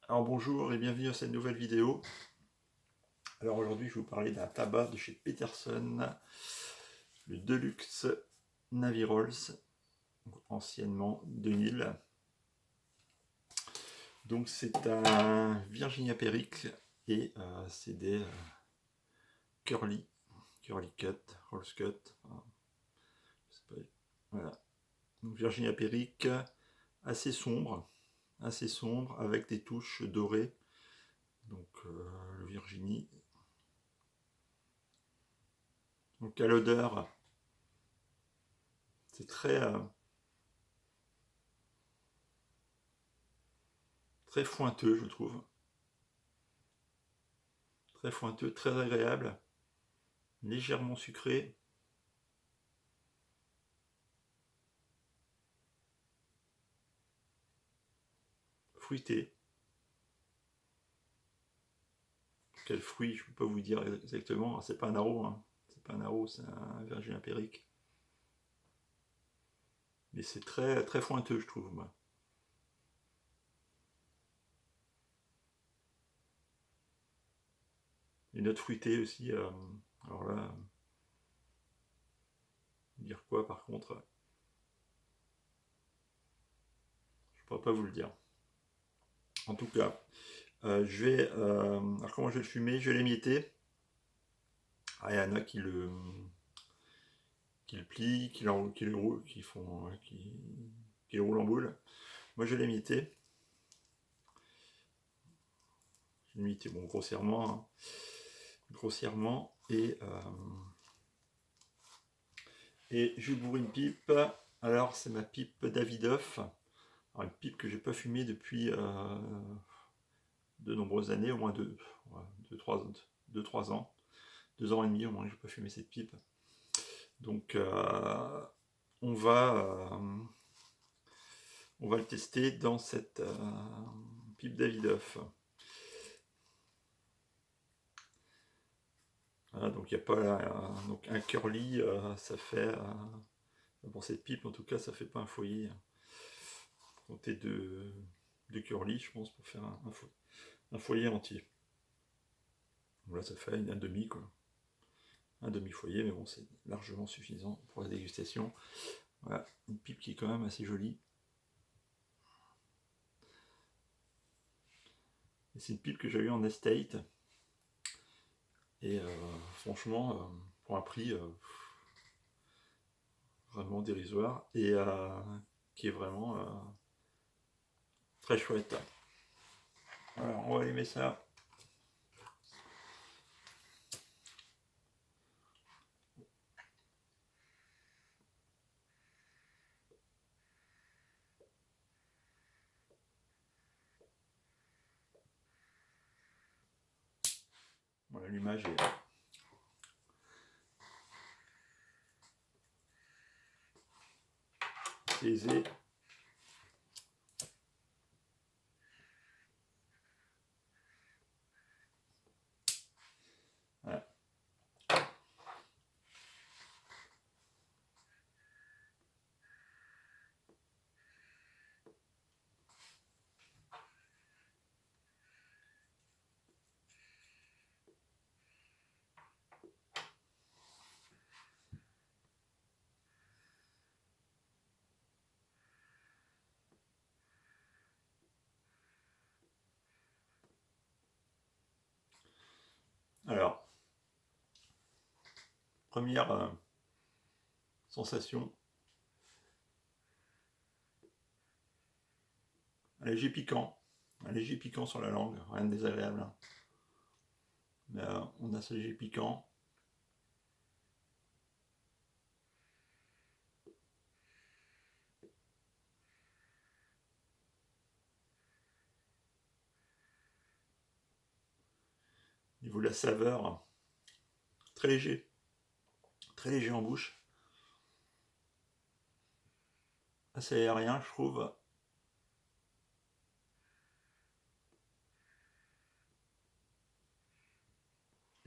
Alors bonjour et bienvenue à cette nouvelle vidéo. Alors aujourd'hui je vais vous parler d'un tabac de chez Peterson, le Deluxe Navy Rolls, anciennement 2000. Donc c'est un Virginia Perique et c'est des curly cut, rolls cut. Je sais pas, voilà. Donc Virginia Perique assez sombre avec des touches dorées. Donc le Virginie. Donc à l'odeur, c'est très fointeux, je trouve. Très fointeux, très agréable, légèrement sucré. Fruité. Quel fruit, je ne peux pas vous dire exactement. C'est pas un arrow, hein. C'est pas un arrow, c'est un Virginia Perique. Mais c'est très très fointeux, je trouve, moi. Une note fruitée aussi. Alors là, dire quoi par contre, je ne pourrais pas vous le dire. En tout cas, je vais. Alors comment je vais le fumer? Je vais l'émietter. Ah, il y en a qui le plient, qui le roulent, qui le roulent en boule. Moi, je vais l'émietter. Je vais l'émietter, bon, grossièrement. Hein. Grossièrement. Et je vais bourrer une pipe. Alors, c'est ma pipe Davidoff. Alors, une pipe que je n'ai pas fumée depuis de nombreuses années, au moins 2-3 ans. 2 ans et demi au moins que je n'ai pas fumé cette pipe. Donc, on va le tester dans cette pipe Davidoff. Voilà, donc il n'y a pas donc un curly, ça fait pour cette pipe en tout cas ça fait pas un foyer. Compter de curly je pense pour faire un foyer entier. Voilà, ça fait un demi quoi. Un demi foyer, mais bon c'est largement suffisant pour la dégustation. Voilà, une pipe qui est quand même assez jolie. Et c'est une pipe que j'ai eue en estate. Et franchement, pour un prix vraiment dérisoire et qui est vraiment très chouette. Alors, on va allumer ça. Bon, l'allumage est aisé. Voilà. Alors, première sensation, un léger piquant sur la langue, rien de désagréable. Hein. Mais on a ce léger piquant. Au niveau de la saveur, très léger en bouche. Assez aérien, je trouve.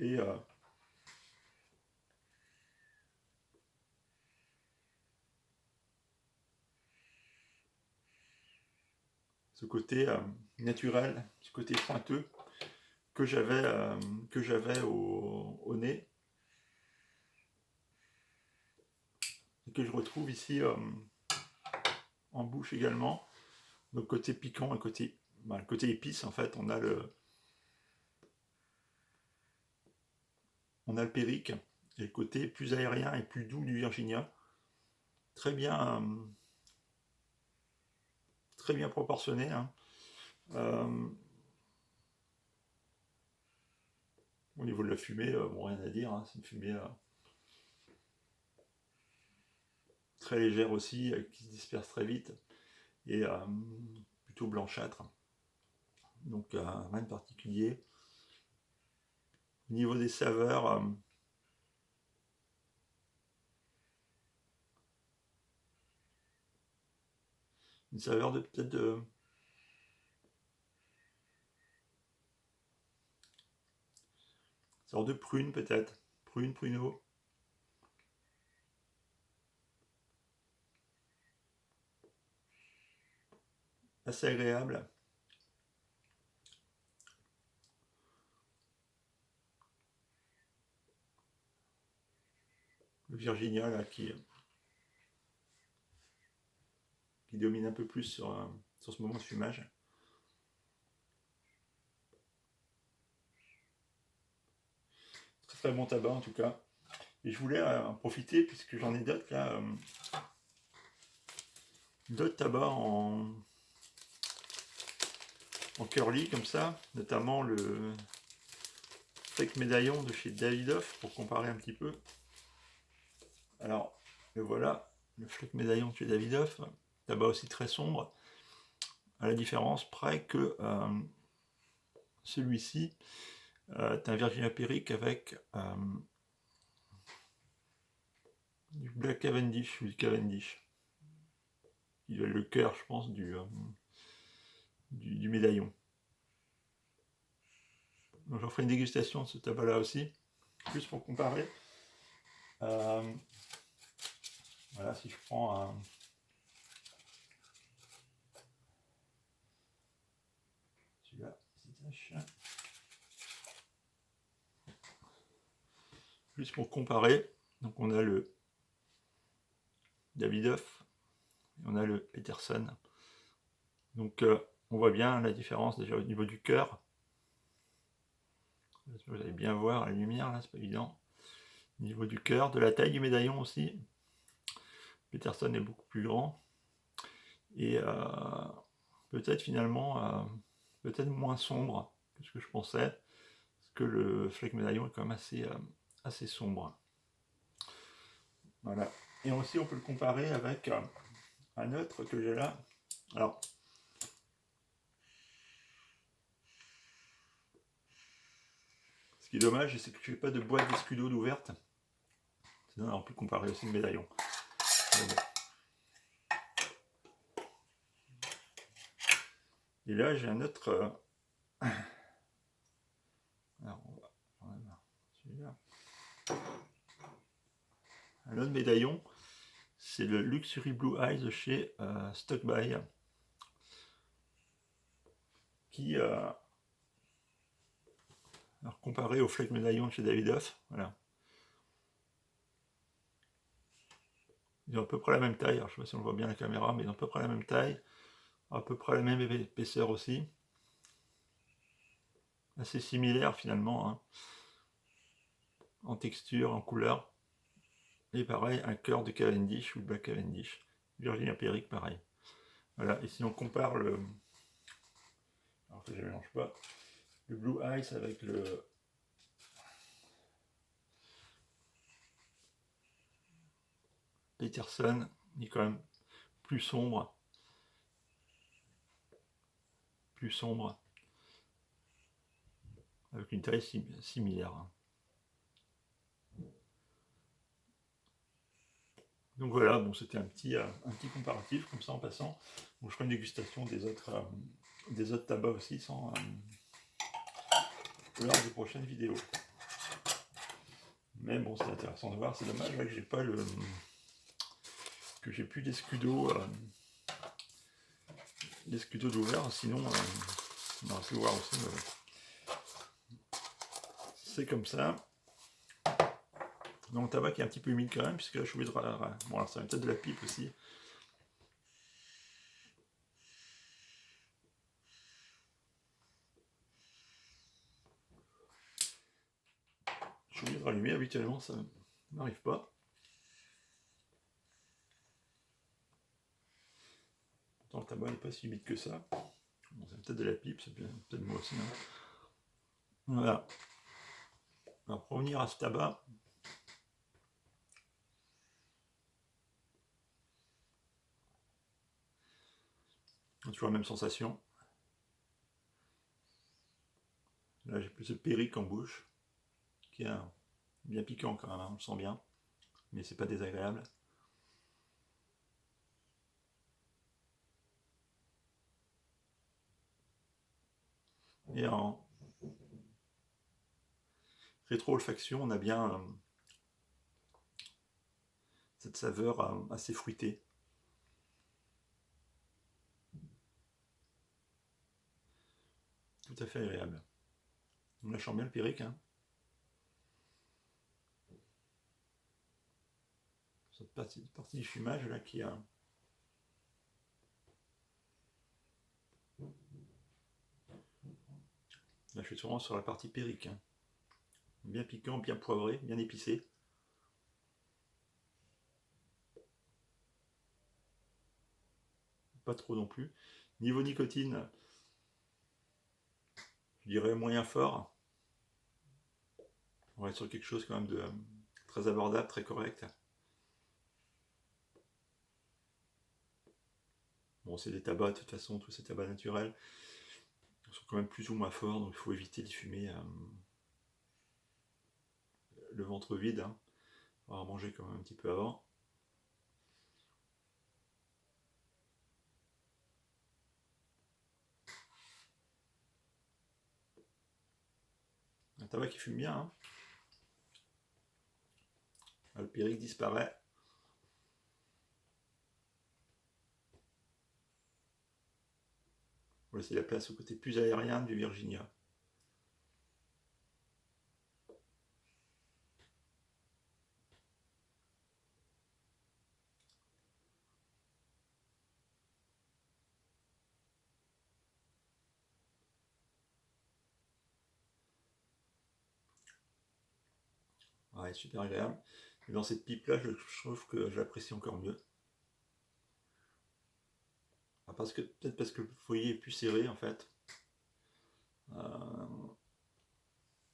Et ce côté naturel, ce côté pointeux que j'avais au nez et que je retrouve ici en bouche également. Donc côté piquant et le côté épice, en fait, on a le Périque et le côté plus aérien et plus doux du Virginia. Très bien proportionné. Hein. Au niveau de la fumée, bon, rien à dire, hein, c'est une fumée très légère aussi, qui se disperse très vite et plutôt blanchâtre. Donc rien de particulier. Au niveau des saveurs, une saveur de peut-être de sorte de prune peut-être, pruneau. Assez agréable. Le Virginia là qui domine un peu plus sur ce moment de fumage. Très très bon tabac en tout cas. Et je voulais en profiter puisque j'en ai d'autres là, d'autres tabacs en curly comme ça, notamment le Flake Médaillon de chez Davidoff pour comparer un petit peu. Alors, le voilà, le Flake Médaillon de chez Davidoff, tabac aussi très sombre, à la différence près que celui-ci est un Virginia Périque avec du Black Cavendish ou du Cavendish. Il a le cœur, je pense, du médaillon. Donc j'en ferai une dégustation de ce tabac-là aussi, juste pour comparer. Voilà, si je prends un... Celui-là, juste pour comparer, donc on a le Davidoff et on a le Peterson. Donc on voit bien la différence déjà au niveau du cœur. Vous allez bien voir la lumière là, c'est pas évident. Au niveau du cœur, de la taille du médaillon aussi. Peterson est beaucoup plus grand. Et peut-être finalement peut-être moins sombre que ce que je pensais. Parce que le Flake Médaillon est quand même assez sombre. Voilà. Et aussi on peut le comparer avec un autre que j'ai là. Alors, ce qui est dommage, c'est que je n'ai pas de boîte d'escudo ouverte. Sinon, on peut comparer aussi le médaillon. Et là, j'ai un autre. Alors, on va celui-là. Un autre médaillon, c'est le Luxury Blue Eyes chez Stock By, qui, alors comparé au Flake Médaillon chez Davidoff, voilà. Ils ont à peu près la même taille, alors je ne sais pas si on le voit bien à la caméra, mais ils ont à peu près la même taille, à peu près la même épaisseur aussi. Assez similaire finalement, hein, en texture, en couleur. Et pareil, un cœur de Cavendish ou de Black Cavendish. Virginia Périque, pareil. Voilà, et si on compare le... Alors que je ne mélange pas. Le Blue Ice avec le... Peterson, il est quand même plus sombre. Plus sombre. Avec une taille similaire. Donc voilà, bon, c'était un petit comparatif comme ça en passant. Bon, je ferai une dégustation des autres tabacs aussi lors des prochaines vidéos. Mais bon, c'est intéressant de voir. C'est dommage là, que j'ai pas j'ai plus d'escudo laisse plutôt d'ouvert, sinon on aurait pu voir aussi. C'est comme ça. Donc le tabac qui est un petit peu humide quand même, puisque là je suis obligé de... Bon, alors ça va peut-être de la pipe aussi. Je suis obligé de rallumer, habituellement ça n'arrive pas. Pourtant le tabac n'est pas si humide que ça. Bon, c'est peut-être de la pipe, c'est peut-être moi aussi. Hein. Voilà. Alors pour revenir à ce tabac, on a toujours la même sensation. Là j'ai plus ce périque en bouche, qui est bien piquant quand même, hein, on le sent bien, mais c'est pas désagréable. Et en rétro-olfaction, on a bien cette saveur assez fruitée. Tout à fait agréable. On la sent bien le périque. Hein. Cette partie du fumage là qui a... Là je suis vraiment sur la partie périque. Hein. Bien piquant, bien poivré, bien épicé. Pas trop non plus. Niveau nicotine, je dirais moyen fort. On va être sur quelque chose quand même de très abordable, très correct. Bon, c'est des tabacs, de toute façon, tous ces tabacs naturels sont quand même plus ou moins forts, donc il faut éviter de fumer le ventre vide. Hein. On va manger quand même un petit peu avant. Un tabac qui fume bien. Hein. Le périque disparaît. On va laisser la place au côté plus aérien du Virginia. Ouais, super agréable. Et dans cette pipe là, je trouve que j'apprécie encore mieux. Peut-être parce que le foyer est plus serré en fait.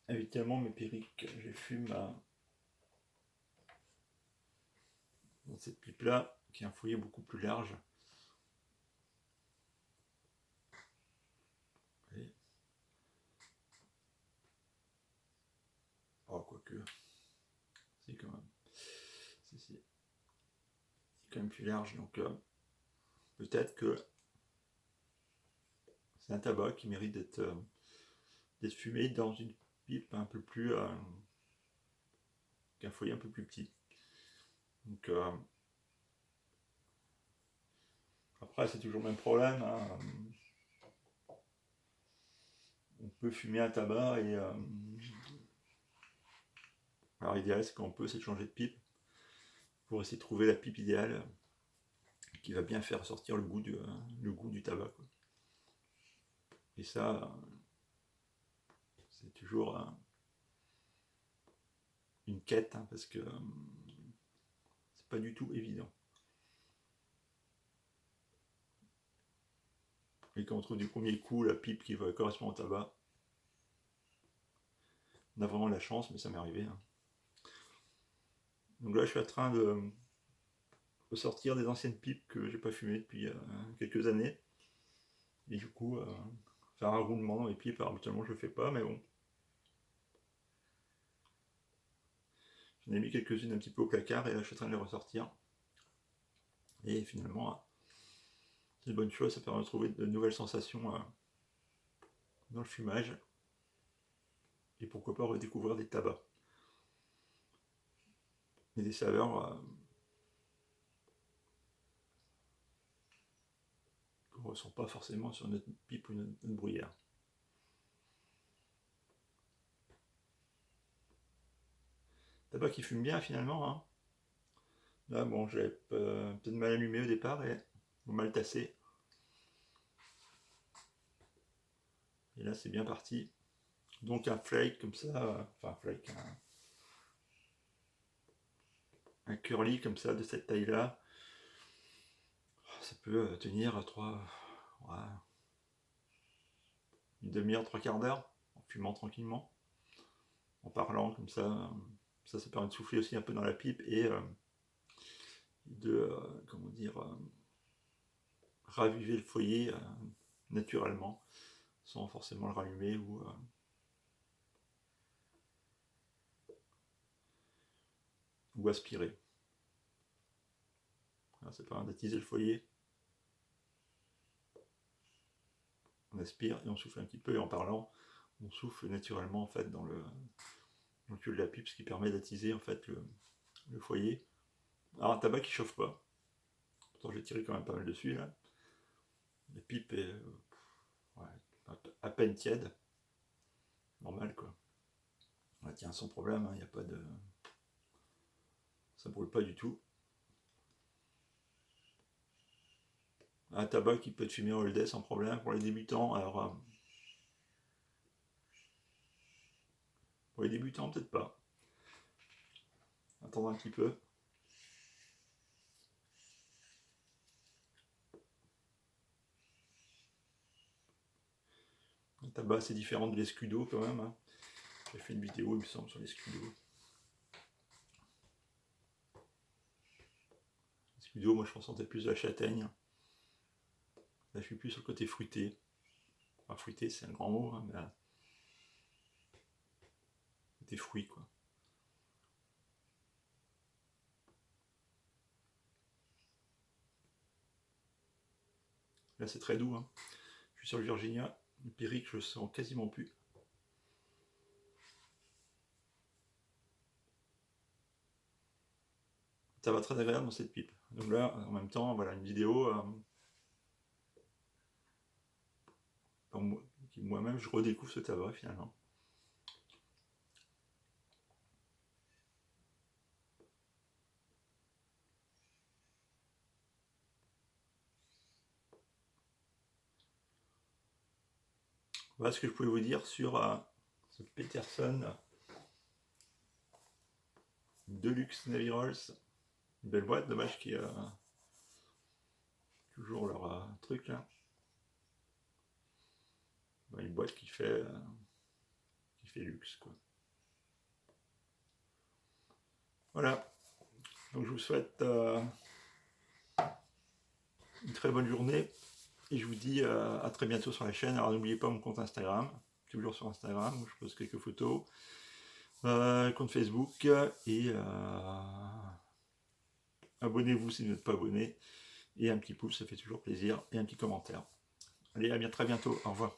Habituellement mes périques, je les fume dans cette pipe là, qui est un foyer beaucoup plus large. Et... Oh, quoique. C'est quand même. C'est quand même plus large, donc peut-être que c'est un tabac qui mérite d'être fumé dans une pipe un peu plus... qu'un foyer un peu plus petit. Donc après c'est toujours le même problème. Hein. On peut fumer un tabac et... alors l'idéal c'est qu'on peut essayer de changer de pipe pour essayer de trouver la pipe idéale qui va bien faire sortir le goût du tabac. Quoi. Et ça, c'est toujours une quête, hein, parce que c'est pas du tout évident. Et quand on trouve du premier coup la pipe qui va correspondre au tabac, on a vraiment la chance, mais ça m'est arrivé. Hein. Donc là, je suis en train de sortir des anciennes pipes que j'ai pas fumées depuis quelques années. Et du coup, faire un roulement dans les pipes, alors habituellement je le fais pas, mais bon. J'en ai mis quelques-unes un petit peu au placard et là je suis en train de les ressortir. Et finalement, c'est une bonne chose, ça permet de trouver de nouvelles sensations dans le fumage. Et pourquoi pas redécouvrir des tabacs. Et des saveurs qu'on ne ressent pas forcément sur notre pipe ou notre bruyère. Tabac qui fume bien finalement. Hein. Là, bon, j'avais peut-être mal allumé au départ et mal tassé. Et là, c'est bien parti. Donc un flake comme ça, enfin un flake, un curly comme ça, de cette taille-là, ça peut tenir ouais, une demi-heure, 3/4 d'heure, en fumant tranquillement, en parlant comme ça. Ça permet de souffler aussi un peu dans la pipe et de, comment dire, raviver le foyer naturellement, sans forcément le rallumer ou aspirer. Ça permet d'attiser le foyer. On aspire et on souffle un petit peu, et en parlant, on souffle naturellement en fait dans le tuyau de la pipe, ce qui permet d'attiser en fait le foyer. Alors un tabac qui chauffe pas. Pourtant j'ai tiré quand même pas mal dessus là. La pipe est ouais, à peine tiède. Normal quoi. Elle tient sans problème, il n'y a pas de. Ça brûle pas du tout. Un tabac qui peut être fumé en LD sans problème pour les débutants. Alors pour les débutants peut-être pas. Attendre un petit peu. Un tabac c'est différent de l'escudo quand même. Hein. J'ai fait une vidéo il me semble sur l'escudo. L'escudo moi je ressentais plus de la châtaigne. Là je suis plus sur le côté fruité. Enfin fruité c'est un grand mot, hein, mais côté fruits quoi. Là c'est très doux. Hein. Je suis sur le Virginia. Le Pyrrhic je le sens quasiment plus. Ça va très agréable dans cette pipe. Donc là, en même temps, voilà une vidéo moi-même je redécouvre ce tabac finalement. Voilà ce que je pouvais vous dire sur ce Peterson Deluxe Navy-Rolls. Une belle boîte, dommage qu'il y a toujours leur truc là. Une boîte qui fait luxe quoi. Voilà. Donc je vous souhaite une très bonne journée et je vous dis à très bientôt sur la chaîne. Alors n'oubliez pas mon compte Instagram, toujours sur Instagram où je pose quelques photos, compte Facebook et abonnez-vous si vous n'êtes pas abonné et un petit pouce ça fait toujours plaisir et un petit commentaire. Allez à très bientôt, au revoir.